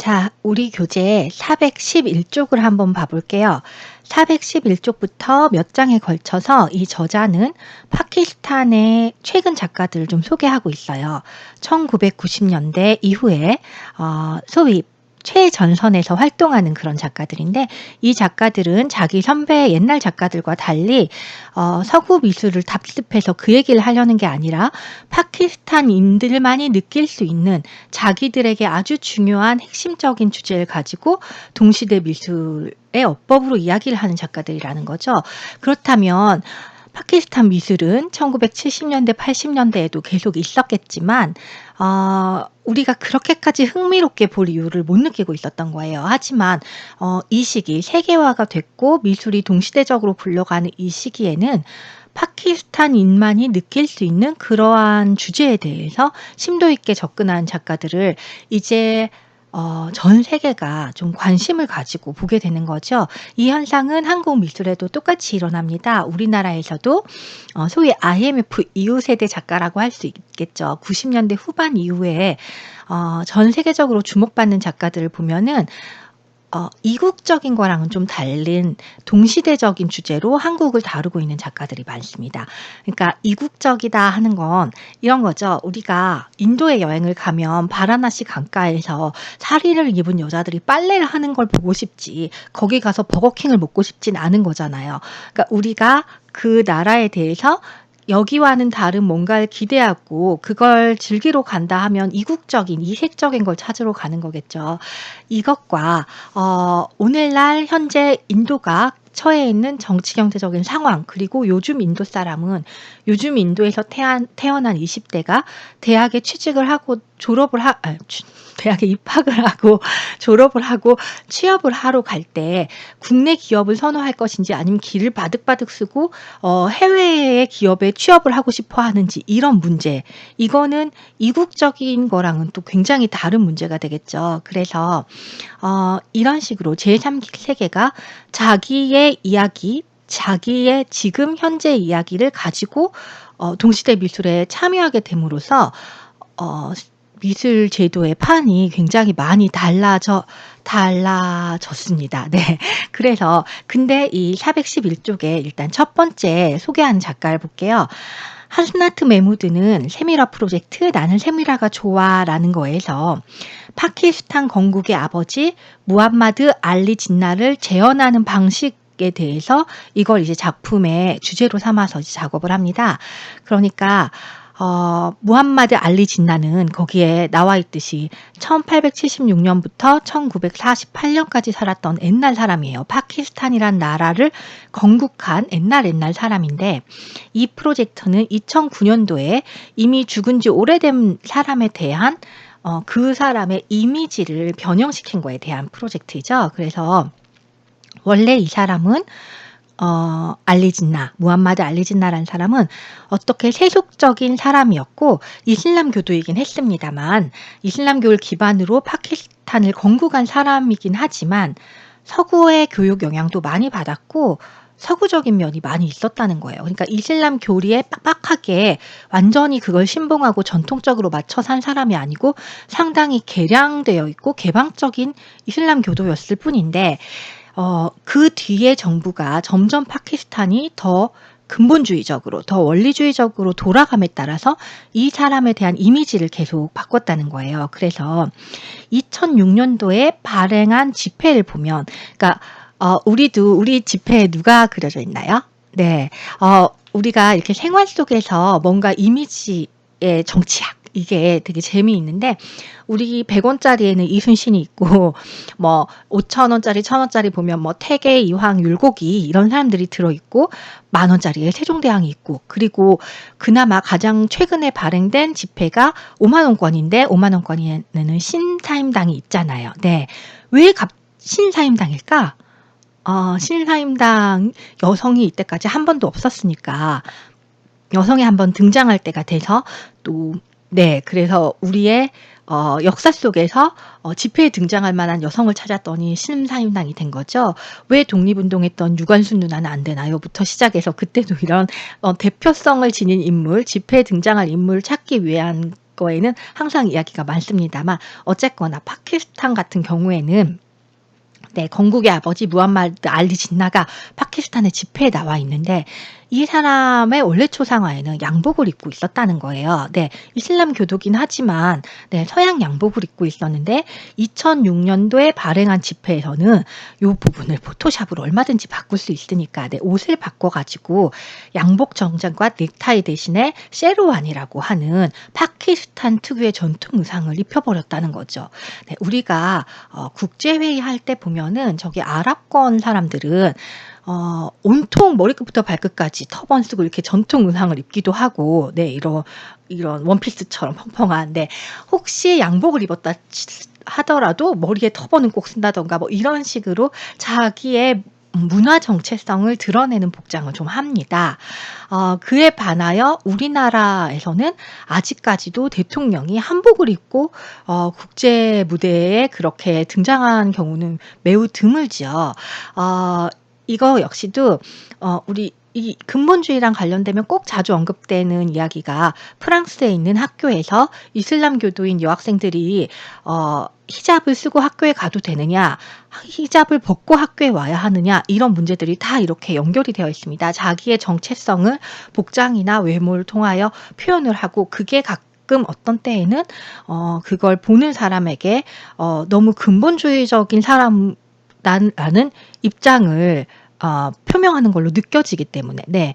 자, 우리 교재 411쪽을 한번 봐볼게요. 411쪽부터 몇 장에 걸쳐서 이 저자는 파키스탄의 최근 작가들을 좀 소개하고 있어요. 1990년대 이후에 소위 최전선에서 활동하는 그런 작가들인데, 이 작가들은 자기 선배 옛날 작가들과 달리 서구 미술을 답습해서 그 얘기를 하려는 게 아니라 파키스탄인들만이 느낄 수 있는 자기들에게 아주 중요한 핵심적인 주제를 가지고 동시대 미술의 어법으로 이야기를 하는 작가들이라는 거죠. 그렇다면 파키스탄 미술은 1970년대, 80년대에도 계속 있었겠지만 우리가 그렇게까지 흥미롭게 볼 이유를 못 느끼고 있었던 거예요. 하지만 이 시기 세계화가 됐고 미술이 동시대적으로 굴러가는 이 시기에는 파키스탄인만이 느낄 수 있는 그러한 주제에 대해서 심도 있게 접근한 작가들을 이제 전 세계가 좀 관심을 가지고 보게 되는 거죠. 이 현상은 한국 미술에도 똑같이 일어납니다. 우리나라에서도 소위 IMF 이후 세대 작가라고 할 수 있겠죠. 90년대 후반 이후에 전 세계적으로 주목받는 작가들을 보면은 이국적인 거랑은 좀 다른 동시대적인 주제로 한국을 다루고 있는 작가들이 많습니다. 그러니까 이국적이다 하는 건 이런 거죠. 우리가 인도에 여행을 가면 바라나시 강가에서 사리를 입은 여자들이 빨래를 하는 걸 보고 싶지, 거기 가서 버거킹을 먹고 싶진 않은 거잖아요. 그러니까 우리가 그 나라에 대해서 여기와는 다른 뭔가를 기대하고 그걸 즐기러 간다 하면 이국적인, 이색적인 걸 찾으러 가는 거겠죠. 이것과 오늘날 현재 인도가 처해 있는 정치 경제적인 상황, 그리고 요즘 인도 사람은 요즘 인도에서 태어난 20대가 대학에 취직을 하고 대학에 입학을 하고 졸업을 하고 취업을 하러 갈 때 국내 기업을 선호할 것인지 아니면 길을 바득바득 쓰고 해외의 기업에 취업을 하고 싶어 하는지, 이런 문제, 이거는 이국적인 거랑은 또 굉장히 다른 문제가 되겠죠. 그래서 이런 식으로 제3세계가 자기의 이야기, 자기의 지금 현재 이야기를 가지고 동시대 미술에 참여하게 됨으로써 미술 제도의 판이 굉장히 많이 달라졌습니다. 네. 그래서 근데 이 411쪽에 일단 첫 번째 소개하는 작가를 볼게요. 하스나트 메무드는 세미라 프로젝트 나는 세미라가 좋아라는 거에서 파키스탄 건국의 아버지 무함마드 알리 진나를 재현하는 방식에 대해서 이걸 이제 작품의 주제로 삼아서 이제 작업을 합니다. 그러니까 무함마드 알리 진나는 거기에 나와 있듯이 1876년부터 1948년까지 살았던 옛날 사람이에요. 파키스탄이란 나라를 건국한 옛날 사람인데, 이 프로젝트는 2009년도에 이미 죽은 지 오래된 사람에 대한 그 사람의 이미지를 변형시킨 거에 대한 프로젝트이죠. 그래서 원래 이 사람은 무함마드 알리진나라는 사람은 어떻게 세속적인 사람이었고 이슬람교도이긴 했습니다만, 이슬람교를 기반으로 파키스탄을 건국한 사람이긴 하지만 서구의 교육 영향도 많이 받았고 서구적인 면이 많이 있었다는 거예요. 그러니까 이슬람 교리에 빡빡하게 완전히 그걸 신봉하고 전통적으로 맞춰 산 사람이 아니고 상당히 개량되어 있고 개방적인 이슬람 교도였을 뿐인데, 그 뒤에 정부가 점점 파키스탄이 더 근본주의적으로, 더 원리주의적으로 돌아감에 따라서 이 사람에 대한 이미지를 계속 바꿨다는 거예요. 그래서 2006년도에 발행한 지폐를 보면, 그러니까 우리 지폐에 누가 그려져 있나요? 네. 우리가 이렇게 생활 속에서 뭔가 이미지의 정치학, 이게 되게 재미있는데, 우리 100원짜리에는 이순신이 있고, 뭐 5,000원짜리, 1,000원짜리 보면 뭐 태계, 이황, 율곡이 이런 사람들이 들어있고, 10,000원짜리에 세종대왕이 있고, 그리고 그나마 가장 최근에 발행된 지폐가 50,000원권인데 50,000원권에는 신사임당이 있잖아요. 네. 왜 신사임당일까? 신사임당 여성이 이때까지 한 번도 없었으니까 여성이 한번 등장할 때가 돼서 또, 네, 그래서 우리의 역사 속에서 지폐에 등장할 만한 여성을 찾았더니 신사임당이 된 거죠. 왜 독립운동했던 유관순 누나는 안 되나요?부터 시작해서 그때도 이런 대표성을 지닌 인물, 지폐에 등장할 인물을 찾기 위한 거에는 항상 이야기가 많습니다만 어쨌거나 파키스탄 같은 경우에는 네, 건국의 아버지 무함마드 알리 진나가 파키스탄의 집회에 나와 있는데 이 사람의 원래 초상화에는 양복을 입고 있었다는 거예요. 네, 이슬람 교도긴 하지만 네, 서양 양복을 입고 있었는데 2006년도에 발행한 집회에서는 이 부분을 포토샵으로 얼마든지 바꿀 수 있으니까 네, 옷을 바꿔가지고 양복 정장과 넥타이 대신에 셰르완이라고 하는 파키스탄 특유의 전통 의상을 입혀버렸다는 거죠. 네, 우리가 국제회의 할 때 보면은 저기 아랍권 사람들은 온통 머리끝부터 발끝까지 터번 쓰고 이렇게 전통 의상을 입기도 하고, 네, 이런 원피스처럼 펑펑한, 네, 혹시 양복을 입었다 하더라도 머리에 터번은 꼭 쓴다던가 뭐 이런 식으로 자기의 문화 정체성을 드러내는 복장을 좀 합니다. 그에 반하여 우리나라에서는 아직까지도 대통령이 한복을 입고 국제 무대에 그렇게 등장한 경우는 매우 드물죠. 이거 역시도 우리 이 근본주의랑 관련되면 꼭 자주 언급되는 이야기가 프랑스에 있는 학교에서 이슬람 교도인 여학생들이 히잡을 쓰고 학교에 가도 되느냐, 히잡을 벗고 학교에 와야 하느냐, 이런 문제들이 다 이렇게 연결이 되어 있습니다. 자기의 정체성을 복장이나 외모를 통하여 표현을 하고 그게 가끔 어떤 때에는 그걸 보는 사람에게 너무 근본주의적인 사람라는 입장을 표명하는 걸로 느껴지기 때문에 네,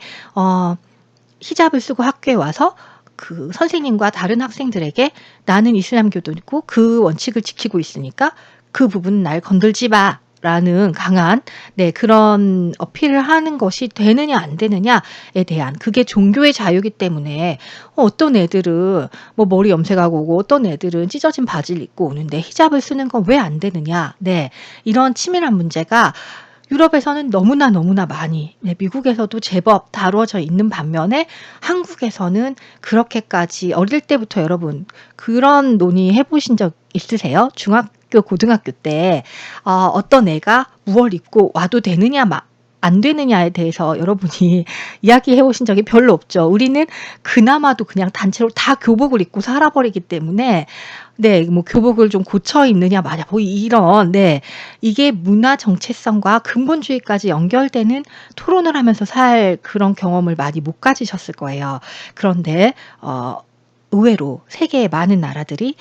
히잡을 쓰고 학교에 와서 그 선생님과 다른 학생들에게 나는 이슬람 교도이고 그 원칙을 지키고 있으니까 그 부분 날 건들지 마 라는 강한 네, 그런 어필을 하는 것이 되느냐 안 되느냐에 대한 그게 종교의 자유이기 때문에 어떤 애들은 뭐 머리 염색하고 오고 어떤 애들은 찢어진 바지를 입고 오는데 히잡을 쓰는 건 왜 안 되느냐, 네, 이런 치밀한 문제가 유럽에서는 너무나 많이, 네, 미국에서도 제법 다루어져 있는 반면에 한국에서는 그렇게까지 어릴 때부터 여러분 그런 논의 해보신 적 있으세요? 중학교, 고등학교 때 어떤 애가 무얼 입고 와도 되느냐 안 되느냐에 대해서 여러분이 이야기해 보신 적이 별로 없죠. 우리는 그나마도 그냥 단체로 다 교복을 입고 살아버리기 때문에 네, 뭐 교복을 좀 고쳐 입느냐 마냐 뭐 이런 네, 이게 문화 정체성과 근본주의까지 연결되는 토론을 하면서 살 그런 경험을 많이 못 가지셨을 거예요. 그런데 의외로 세계의 많은 나라들이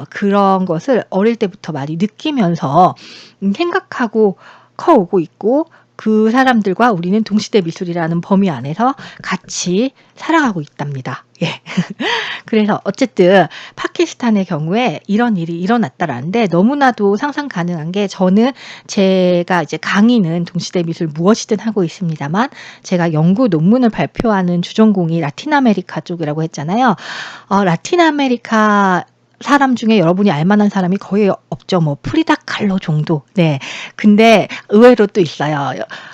그런 것을 어릴 때부터 많이 느끼면서 생각하고 커오고 있고 그 사람들과 우리는 동시대 미술이라는 범위 안에서 같이 살아가고 있답니다. 예. 그래서 어쨌든 파키스탄의 경우에 이런 일이 일어났다라는데 너무나도 상상 가능한 게 저는 제가 이제 강의는 동시대 미술 무엇이든 하고 있습니다만 제가 연구 논문을 발표하는 주전공이 라틴 아메리카 쪽이라고 했잖아요. 라틴 아메리카 사람 중에 여러분이 알만한 사람이 거의 없죠. 뭐 프리다 칼로 정도. 네. 근데 의외로 또 있어요.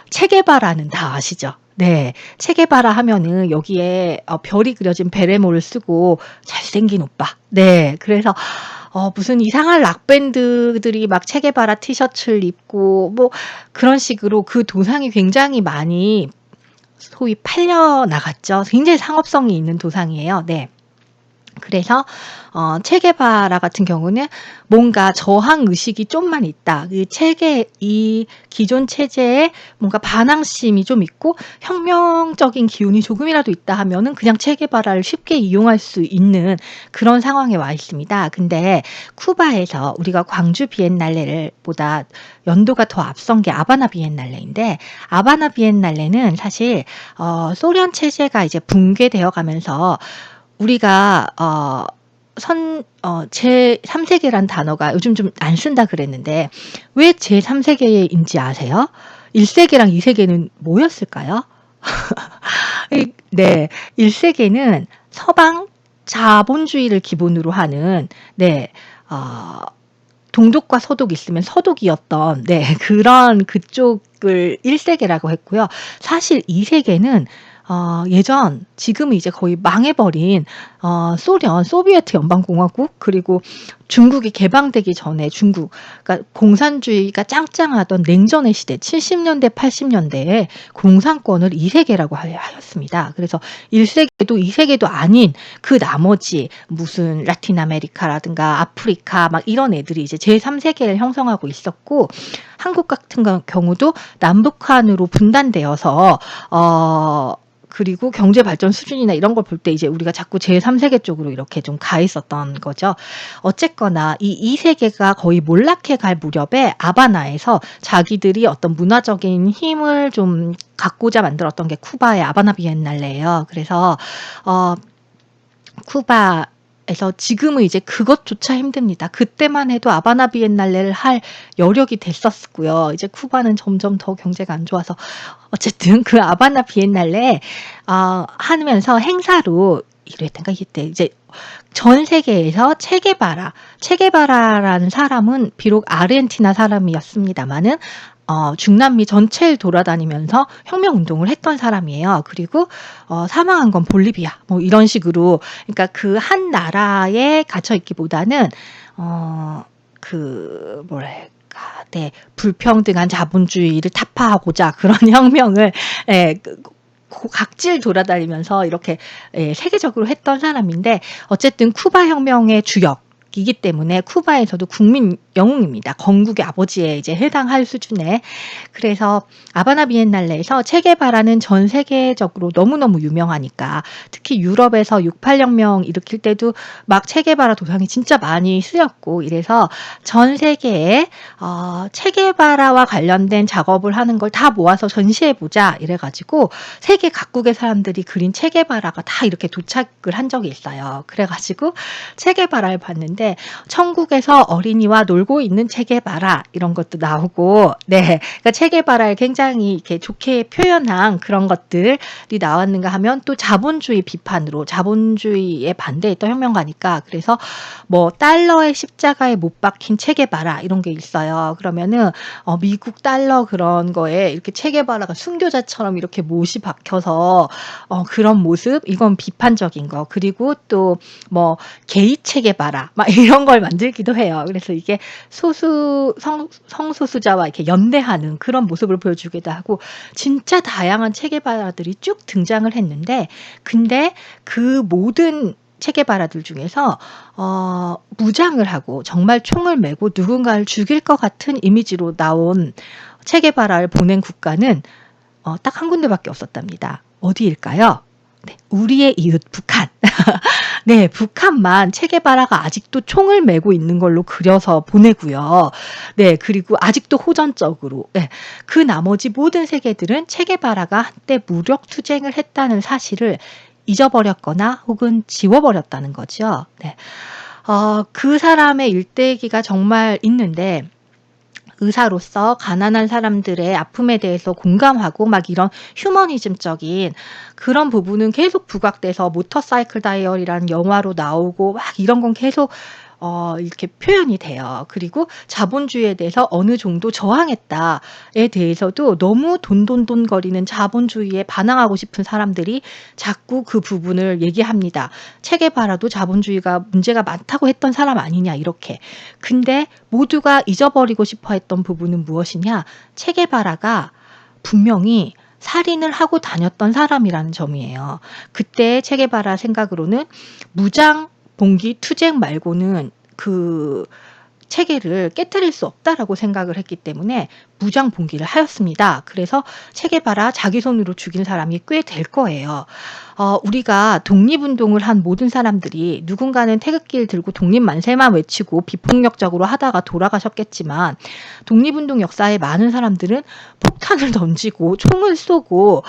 체게바라는 다 아시죠? 네. 체게바라 하면은 여기에 별이 그려진 베레모를 쓰고 잘생긴 오빠. 네. 그래서 무슨 이상한 락밴드들이 막 체게바라 티셔츠를 입고 뭐 그런 식으로 그 도상이 굉장히 많이 소위 팔려 나갔죠. 굉장히 상업성이 있는 도상이에요. 네. 그래서 체게바라 같은 경우는 뭔가 저항 의식이 좀만 있다. 이 기존 체제에 뭔가 반항심이 좀 있고 혁명적인 기운이 조금이라도 있다 하면은 그냥 체게바라를 쉽게 이용할 수 있는 그런 상황에 와 있습니다. 근데 쿠바에서 우리가 광주 비엔날레를 보다 연도가 더 앞선 게 아바나 비엔날레인데 아바나 비엔날레는 사실 소련 체제가 이제 붕괴되어 가면서 우리가 제3세계란 단어가 요즘 좀 안 쓴다 그랬는데 왜 제3세계인지 아세요? 1세계랑 2세계는 뭐였을까요? 네, 1세계는 서방 자본주의를 기본으로 하는 네, 동독과 서독이 있으면 서독이었던 네, 그런 그쪽을 1세계라고 했고요. 사실 2세계는 지금은 이제 거의 망해버린 소비에트 연방공화국, 그리고 중국이 개방되기 전에 그러니까 공산주의가 짱짱하던 냉전의 시대 70년대 80년대에 공산권을 2세계라고 하였습니다. 그래서 1세계도 2세계도 아닌 그 나머지 무슨 라틴 아메리카라든가 아프리카 막 이런 애들이 이제 제3세계를 형성하고 있었고, 한국 같은 경우도 남북한으로 분단되어서 그리고 경제 발전 수준이나 이런 걸 볼 때 이제 우리가 자꾸 제3세계 쪽으로 이렇게 좀 가 있었던 거죠. 어쨌거나 이 2세계가 거의 몰락해 갈 무렵에 아바나에서 자기들이 어떤 문화적인 힘을 좀 갖고자 만들었던 게 쿠바의 아바나 비엔날레예요. 그래서 쿠바에서 지금은 이제 그것조차 힘듭니다. 그때만 해도 아바나 비엔날레를 할 여력이 됐었고요. 이제 쿠바는 점점 더 경제가 안 좋아서 어쨌든 그 아바나 비엔날레 하면서 행사로 1회인가 이때 이제 전 세계에서 체게바라라는 사람은 비록 아르헨티나 사람이었습니다만은 중남미 전체를 돌아다니면서 혁명운동을 했던 사람이에요. 그리고 사망한 건 볼리비아 뭐 이런 식으로, 그러니까 그 한 나라에 갇혀있기보다는 네, 불평등한 자본주의를 타파하고자 그런 혁명을 각지를 돌아다니면서 이렇게 세계적으로 했던 사람인데, 어쨌든 쿠바 혁명의 주역이기 때문에 쿠바에서도 국민 영웅입니다. 건국의 아버지에 이제 해당할 수준의. 그래서 아바나 비엔날레에서 체게바라는 전 세계적으로 너무너무 유명하니까, 특히 유럽에서 68혁명 일으킬 때도 막 체게바라 도상이 진짜 많이 쓰였고, 이래서 전 세계에 체게바라와 관련된 작업을 하는 걸 다 모아서 전시해보자 이래가지고 세계 각국의 사람들이 그린 체게바라가 다 이렇게 도착을 한 적이 있어요. 그래가지고 체게바라를 봤는데 천국에서 어린이와 놀고 있는 체게바라 이런 것도 나오고, 네, 그러니까 체게바라를 굉장히 이렇게 좋게 표현한 그런 것들이 나왔는가 하면, 또 자본주의 비판으로 자본주의에 반대했던 혁명가니까, 그래서 뭐 달러의 십자가에 못 박힌 체게바라 이런 게 있어요. 그러면은 미국 달러 그런 거에 이렇게 체게바라가 순교자처럼 이렇게 못이 박혀서 그런 모습, 이건 비판적인 거. 그리고 또 뭐 게이 체게바라 막 이런 걸 만들기도 해요. 그래서 이게 성소수자와 이렇게 연대하는 그런 모습을 보여주기도 하고, 진짜 다양한 체게바라들이 쭉 등장을 했는데, 근데 그 모든 체게바라들 중에서 무장을 하고 정말 총을 메고 누군가를 죽일 것 같은 이미지로 나온 체게바라를 보낸 국가는 딱 한 군데밖에 없었답니다. 어디일까요? 네, 우리의 이웃 북한. 네, 북한만 체게바라가 아직도 총을 메고 있는 걸로 그려서 보내고요. 네, 그리고 아직도 호전적으로. 네, 그 나머지 모든 세계들은 체게바라가 한때 무력 투쟁을 했다는 사실을 잊어버렸거나 혹은 지워버렸다는 거죠. 네. 그 사람의 일대기가 정말 있는데, 의사로서 가난한 사람들의 아픔에 대해서 공감하고 막 이런 휴머니즘적인 그런 부분은 계속 부각돼서 모터사이클 다이어리라는 영화로 나오고 막 이런 건 계속 이렇게 표현이 돼요. 그리고 자본주의에 대해서 어느 정도 저항했다에 대해서도 너무 돈돈돈거리는 자본주의에 반항하고 싶은 사람들이 자꾸 그 부분을 얘기합니다. 체게바라도 자본주의가 문제가 많다고 했던 사람 아니냐 이렇게. 근데 모두가 잊어버리고 싶어 했던 부분은 무엇이냐? 체게바라가 분명히 살인을 하고 다녔던 사람이라는 점이에요. 그때 체게바라 생각으로는 무장 봉기 투쟁 말고는 그 체계를 깨뜨릴 수 없다라고 생각을 했기 때문에 무장 봉기를 하였습니다. 그래서 체게바라 자기 손으로 죽인 사람이 꽤 될 거예요. 우리가 독립운동을 한 모든 사람들이 누군가는 태극기를 들고 독립 만세만 외치고 비폭력적으로 하다가 돌아가셨겠지만, 독립운동 역사에 많은 사람들은 폭탄을 던지고 총을 쏘고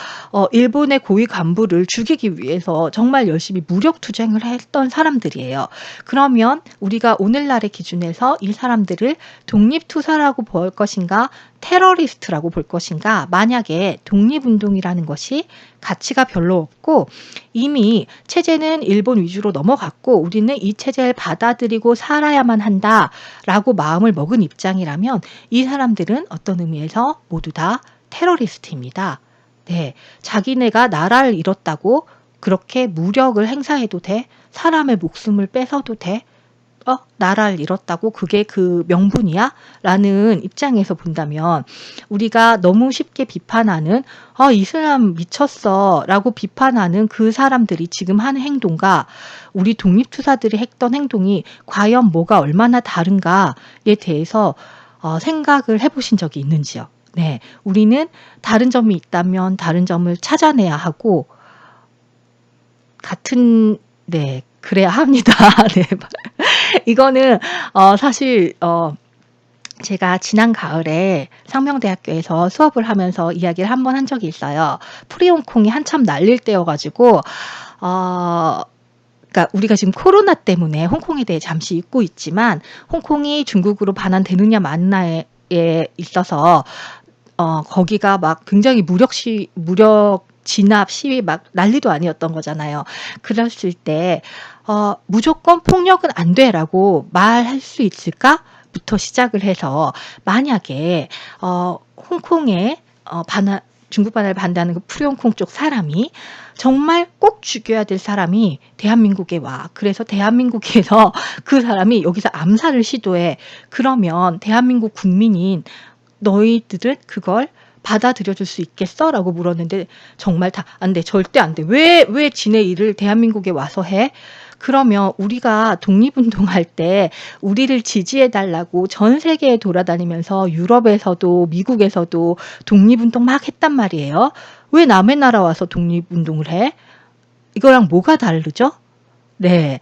일본의 고위 간부를 죽이기 위해서 정말 열심히 무력 투쟁을 했던 사람들이에요. 그러면 우리가 오늘날의 기준에서 이 사람들을 독립투사라고 볼 것인가, 테러리스트라고 볼 것인가? 만약에 독립운동이라는 것이 가치가 별로 없고 이미 체제는 일본 위주로 넘어갔고 우리는 이 체제를 받아들이고 살아야만 한다라고 마음을 먹은 입장이라면, 이 사람들은 어떤 의미에서 모두 다 테러리스트입니다. 네. 자기네가 나라를 잃었다고 그렇게 무력을 행사해도 돼? 사람의 목숨을 뺏어도 돼? 나라를 잃었다고 그게 그 명분이야? 라는 입장에서 본다면 우리가 너무 쉽게 비판하는 이 사람 미쳤어 라고 비판하는 그 사람들이 지금 하는 행동과 우리 독립투사들이 했던 행동이 과연 뭐가 얼마나 다른가에 대해서 생각을 해보신 적이 있는지요? 네, 우리는 다른 점이 있다면 다른 점을 찾아내야 하고 같은 네, 그래야 합니다. 네. 이거는 사실 제가 지난 가을에 상명대학교에서 수업을 하면서 이야기를 한 번 한 적이 있어요. 프리홍콩이 한참 날릴 때여 가지고 그러니까 우리가 지금 코로나 때문에 홍콩에 대해 잠시 잊고 있지만 홍콩이 중국으로 반환되느냐 마느냐에 있어서 거기가 막 굉장히 무력 진압 시위 막 난리도 아니었던 거잖아요. 그랬을 때 무조건 폭력은 안 돼라고 말할 수 있을까? 부터 시작을 해서 만약에 홍콩에 중국 반환을 반대하는 그 프리홍콩 쪽 사람이 정말 꼭 죽여야 될 사람이 대한민국에 와. 그래서 대한민국에서 그 사람이 여기서 암살을 시도해. 그러면 대한민국 국민인 너희들은 그걸 받아들여 줄 수 있겠어? 라고 물었는데 정말 다 안 돼. 절대 안 돼. 왜 지네 일을 대한민국에 와서 해? 그러면 우리가 독립운동할 때 우리를 지지해 달라고 전 세계에 돌아다니면서 유럽에서도 미국에서도 독립운동 막 했단 말이에요. 왜 남의 나라 와서 독립운동을 해? 이거랑 뭐가 다르죠? 네.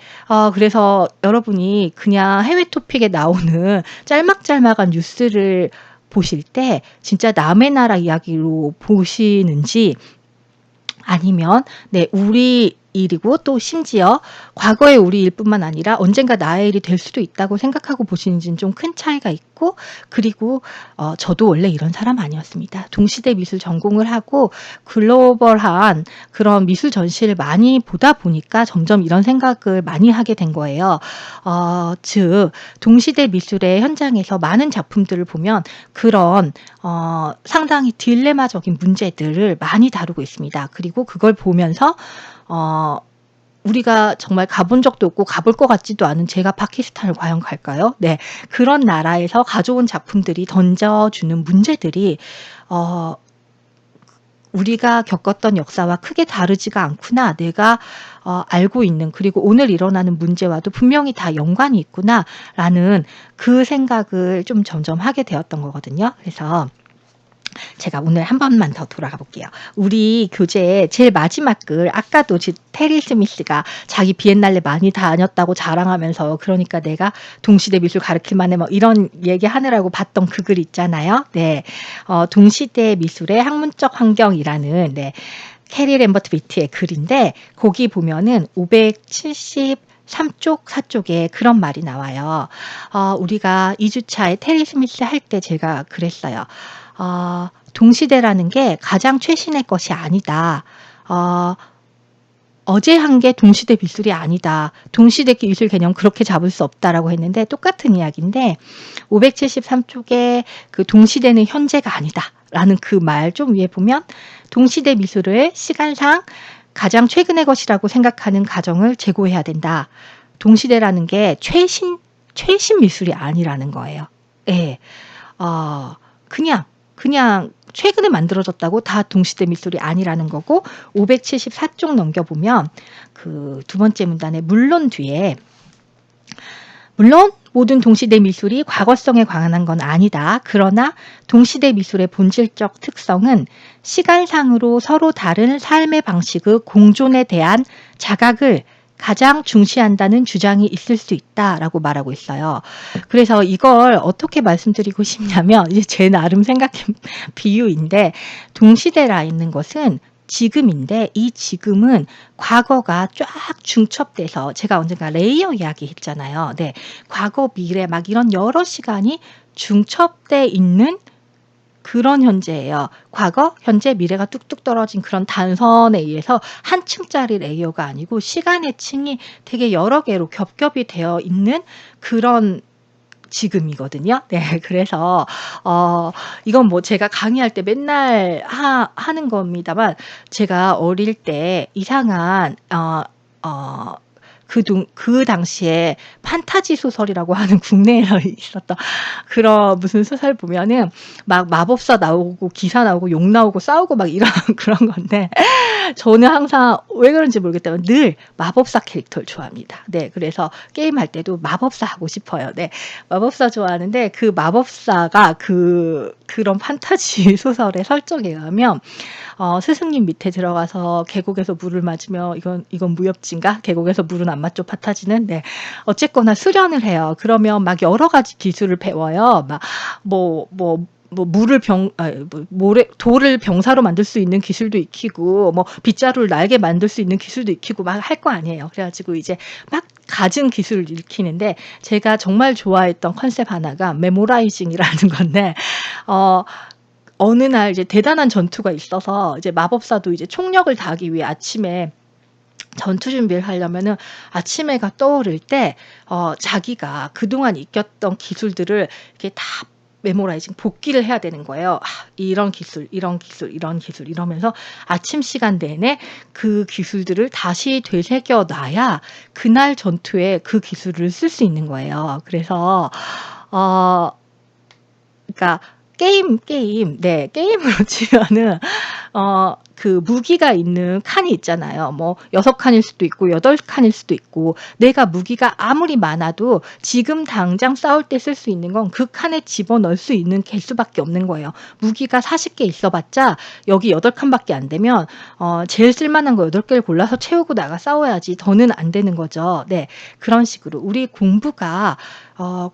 그래서 여러분이 그냥 해외 토픽에 나오는 짤막짤막한 뉴스를 보실 때 진짜 남의 나라 이야기로 보시는지 아니면 우리 일이고 또 심지어 과거의 우리 일뿐만 아니라 언젠가 나의 일이 될 수도 있다고 생각하고 보시는지는 좀 큰 차이가 있고 그리고 저도 원래 이런 사람 아니었습니다. 동시대 미술 전공을 하고 글로벌한 그런 미술 전시를 많이 보다 보니까 점점 이런 생각을 많이 하게 된 거예요. 즉 동시대 미술의 현장에서 많은 작품들을 보면 그런 상당히 딜레마적인 문제들을 많이 다루고 있습니다. 그리고 그걸 보면서 우리가 정말 가본 적도 없고 가볼 것 같지도 않은 제가 파키스탄을 과연 갈까요? 네. 그런 나라에서 가져온 작품들이 던져주는 문제들이 우리가 겪었던 역사와 크게 다르지가 않구나. 내가 알고 있는 그리고 오늘 일어나는 문제와도 분명히 다 연관이 있구나라는 그 생각을 좀 점점 하게 되었던 거거든요. 그래서 제가 오늘 한 번만 더 돌아가 볼게요. 우리 교재의 제일 마지막 글 아까도 테리 스미스가 자기 비엔날레 많이 다녔다고 자랑하면서 그러니까 내가 동시대 미술 가르칠 만해 뭐 이런 얘기하느라고 봤던 그 글 있잖아요. 네, 동시대 미술의 학문적 환경이라는 캐리 램버트 비트의 글인데 거기 보면은 573쪽 4쪽에 그런 말이 나와요. 우리가 2주차에 테리 스미스 할 때 제가 그랬어요. 동시대라는 게 가장 최신의 것이 아니다. 어제 한 게 동시대 미술이 아니다. 동시대 미술 개념 그렇게 잡을 수 없다라고 했는데 똑같은 이야기인데 573쪽에 그 동시대는 현재가 아니다. 라는 그 말 좀 위에 보면 동시대 미술을 시간상 가장 최근의 것이라고 생각하는 가정을 제고해야 된다. 동시대라는 게 최신 미술이 아니라는 거예요. 예. 그냥 최근에 만들어졌다고 다 동시대 미술이 아니라는 거고 574쪽 넘겨보면 그 두 번째 문단에 물론 뒤에 물론 모든 동시대 미술이 과거성에 관한 건 아니다. 그러나 동시대 미술의 본질적 특성은 시간상으로 서로 다른 삶의 방식의 공존에 대한 자각을 가장 중시한다는 주장이 있을 수 있다라고 말하고 있어요. 그래서 이걸 어떻게 말씀드리고 싶냐면 이제 제 나름 생각한 비유인데 동시대라 있는 것은 지금인데 이 지금은 과거가 쫙 중첩돼서 제가 언젠가 레이어 이야기 했잖아요. 네, 과거, 미래 막 이런 여러 시간이 중첩돼 있는 그런 현재예요. 과거, 현재, 미래가 뚝뚝 떨어진 그런 단선에 의해서 한 층짜리 레이어가 아니고 시간의 층이 되게 여러 개로 겹겹이 되어 있는 그런 지금이거든요. 네. 그래서 이건 뭐 제가 강의할 때 맨날 하는 겁니다만, 제가 어릴 때 이상한 어 그 당시에 판타지 소설이라고 하는 국내에서 있었던 그런 무슨 소설 보면은 막 마법사 나오고 기사 나오고 욕 나오고 싸우고 막 이런 그런 건데, 저는 항상 왜 그런지 모르겠지만 늘 마법사 캐릭터를 좋아합니다. 네. 그래서 게임할 때도 마법사 하고 싶어요. 네. 마법사 좋아하는데, 그 마법사가 그런 판타지 소설의 설정에 의하면 스승님 밑에 들어가서 계곡에서 물을 맞으며, 이건 무협지인가? 계곡에서 물은 안 맞죠, 판타지는? 네. 어쨌거나 수련을 해요. 그러면 막 여러 가지 기술을 배워요. 막 물을 돌을 병사로 만들 수 있는 기술도 익히고, 뭐 빗자루를 날개 만들 수 있는 기술도 익히고 막 할 거 아니에요. 그래 가지고 이제 막 갖은 기술을 익히는데, 제가 정말 좋아했던 컨셉 하나가 메모라이징이라는 건데, 어느 날 이제 대단한 전투가 있어서 이제 마법사도 이제 총력을 다하기 위해 아침에 전투 준비를 하려면은, 아침 해가 떠오를 때 자기가 그동안 익혔던 기술들을 이렇게 다 메모라이징 복기를 해야 되는 거예요. 이런 기술, 이런 기술, 이런 기술 이러면서 아침 시간 내내 그 기술들을 다시 되새겨 놔야 그날 전투에 그 기술을 쓸 수 있는 거예요. 그래서 어 그러니까 네, 게임으로 치면은 그 무기가 있는 칸이 있잖아요. 뭐 6 칸일 수도 있고 8 칸일 수도 있고, 내가 무기가 아무리 많아도 지금 당장 싸울 때 쓸 수 있는 건 그 칸에 집어넣을 수 있는 개수밖에 없는 거예요. 무기가 40개 있어 봤자 여기 8 칸밖에 안 되면 제일 쓸 만한 거 8 개를 골라서 채우고 나가 싸워야지 더는 안 되는 거죠. 네. 그런 식으로 우리 공부가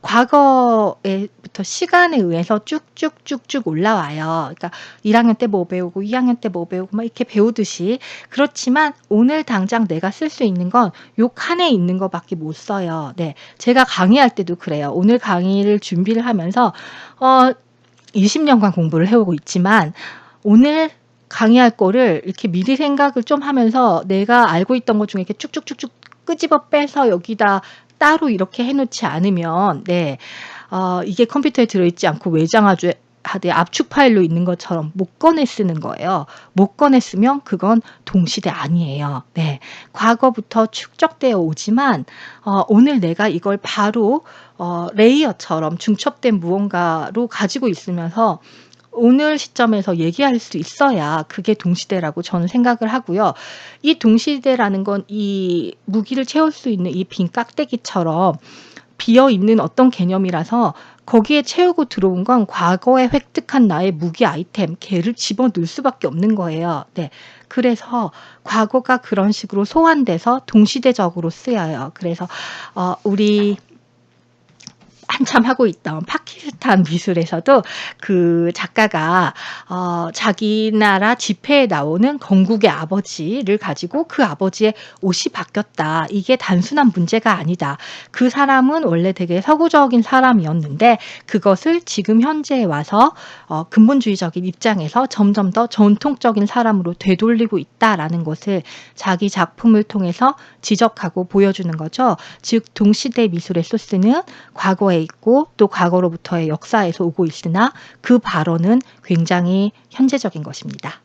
과거에부터 시간에 의해서 쭉쭉쭉쭉 올라와요. 그러니까 1 학년 때 뭐 배우고 2 학년 때 뭐 배우고 막 이렇게 배우듯이. 그렇지만 오늘 당장 내가 쓸 수 있는 건 요 칸에 있는 거밖에 못 써요. 네. 제가 강의할 때도 그래요. 오늘 강의를 준비를 하면서 20년간 공부를 해 오고 있지만, 오늘 강의할 거를 이렇게 미리 생각을 좀 하면서 내가 알고 있던 것 중에 이렇게 쭉쭉쭉쭉 끄집어 빼서 여기다 따로 이렇게 해 놓지 않으면, 네, 이게 컴퓨터에 들어있지 않고 하되 압축 파일로 있는 것처럼 못 꺼내 쓰는 거예요. 못 꺼내 쓰면 그건 동시대 아니에요. 네. 과거부터 축적되어 오지만 오늘 내가 이걸 바로 레이어처럼 중첩된 무언가로 가지고 있으면서 오늘 시점에서 얘기할 수 있어야 그게 동시대라고 저는 생각을 하고요. 이 동시대라는 건 이 무기를 채울 수 있는 이 빈 깍대기처럼 비어 있는 어떤 개념이라서, 거기에 채우고 들어온 건 과거에 획득한 나의 무기 아이템 걔를 집어넣을 수밖에 없는 거예요. 네. 그래서 과거가 그런 식으로 소환돼서 동시대적으로 쓰여요. 그래서 우리 한참 하고 있던 파키스탄 미술에서도 그 작가가 자기 나라 집회에 나오는 건국의 아버지를 가지고 그 아버지의 옷이 바뀌었다, 이게 단순한 문제가 아니다. 그 사람은 원래 되게 서구적인 사람이었는데 그것을 지금 현재에 와서 근본주의적인 입장에서 점점 더 전통적인 사람으로 되돌리고 있다라는 것을 자기 작품을 통해서 지적하고 보여주는 거죠. 즉 동시대 미술의 소스는 과거에 있고 또 과거로부터의 역사에서 오고 있으나 그 발언은 굉장히 현재적인 것입니다.